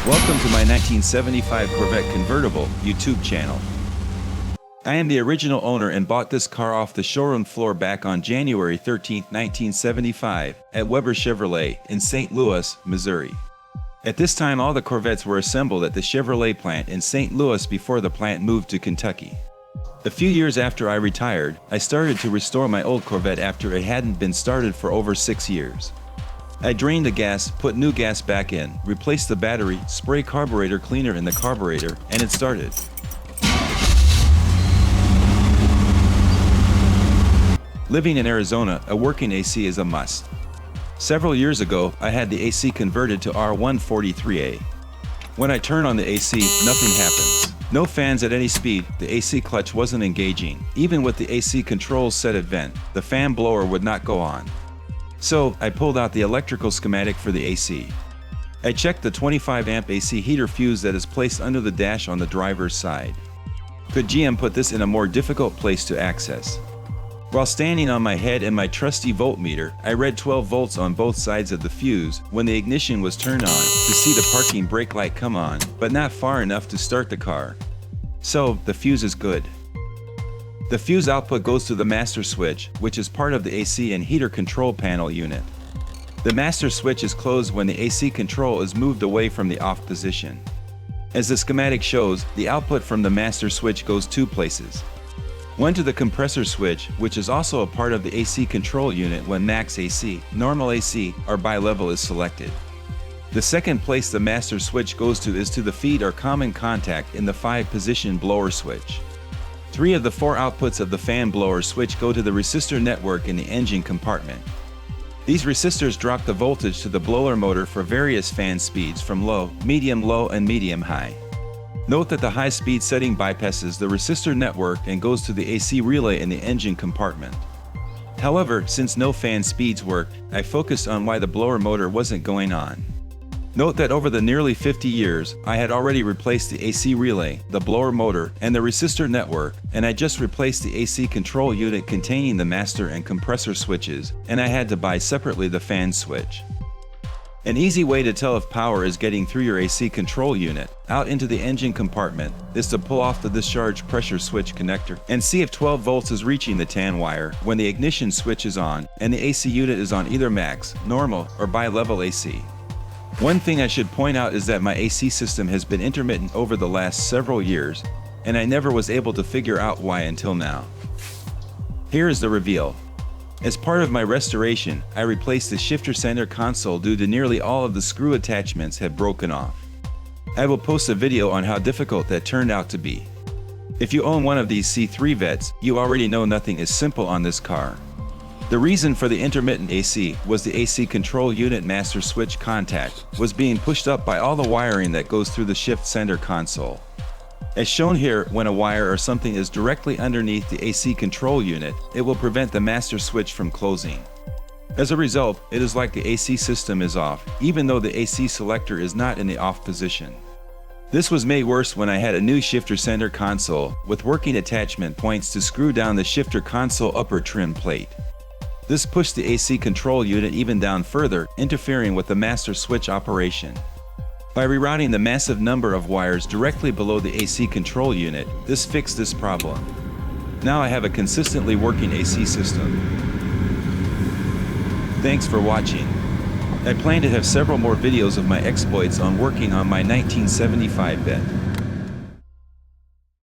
Welcome to my 1975 Corvette convertible YouTube channel. I am the original owner and bought this car off the showroom floor back on January 13, 1975 at Weber Chevrolet in St. Louis, Missouri. At this time, all the Corvettes were assembled at the Chevrolet plant in St. Louis before the plant moved to Kentucky. A few years after I retired, I started to restore my old Corvette after it hadn't been started for over 6 years. I drained the gas, put new gas back in, replaced the battery, spray carburetor cleaner in the carburetor, and it started. Living in Arizona, a working AC is a must. Several years ago, I had the AC converted to R143A. When I turn on the AC, nothing happens. No fans at any speed, the AC clutch wasn't engaging. Even with the AC controls set at vent, the fan blower would not go on. So, I pulled out the electrical schematic for the AC. I checked the 25 amp AC heater fuse that is placed under the dash on the driver's side. Could GM put this in a more difficult place to access? While standing on my head and my trusty voltmeter, I read 12 volts on both sides of the fuse when the ignition was turned on to see the parking brake light come on, but not far enough to start the car. So, the fuse is good. The fuse output goes to the master switch, which is part of the AC and heater control panel unit. The master switch is closed when the AC control is moved away from the off position. As the schematic shows, the output from the master switch goes two places. One to the compressor switch, which is also a part of the AC control unit when max AC, normal AC, or bi-level is selected. The second place the master switch goes to is to the feed or common contact in the 5-position blower switch. 3 of the 4 outputs of the fan blower switch go to the resistor network in the engine compartment. These resistors drop the voltage to the blower motor for various fan speeds from low, medium-low, and medium-high. Note that the high-speed setting bypasses the resistor network and goes to the AC relay in the engine compartment. However, since no fan speeds worked, I focused on why the blower motor wasn't going on. Note that over the nearly 50 years, I had already replaced the AC relay, the blower motor, and the resistor network, and I just replaced the AC control unit containing the master and compressor switches, and I had to buy separately the fan switch. An easy way to tell if power is getting through your AC control unit, out into the engine compartment, is to pull off the discharge pressure switch connector and see if 12 volts is reaching the tan wire when the ignition switch is on and the AC unit is on either max, normal, or bi-level AC. One thing I should point out is that my AC system has been intermittent over the last several years, and I never was able to figure out why until now. Here is the reveal. As part of my restoration, I replaced the shifter center console due to nearly all of the screw attachments had broken off. I will post a video on how difficult that turned out to be. If you own one of these C3 Vettes, you already know nothing is simple on this car. The reason for the intermittent AC was the AC control unit master switch contact was being pushed up by all the wiring that goes through the shift center console. As shown here, when a wire or something is directly underneath the AC control unit, it will prevent the master switch from closing. As a result, it is like the AC system is off, even though the AC selector is not in the off position. This was made worse when I had a new shifter center console with working attachment points to screw down the shifter console upper trim plate. This pushed the AC control unit even down further, interfering with the master switch operation. By rerouting the massive number of wires directly below the AC control unit, this fixed this problem. Now I have a consistently working AC system. Thanks for watching. I plan to have several more videos of my exploits on working on my 1975 Vette.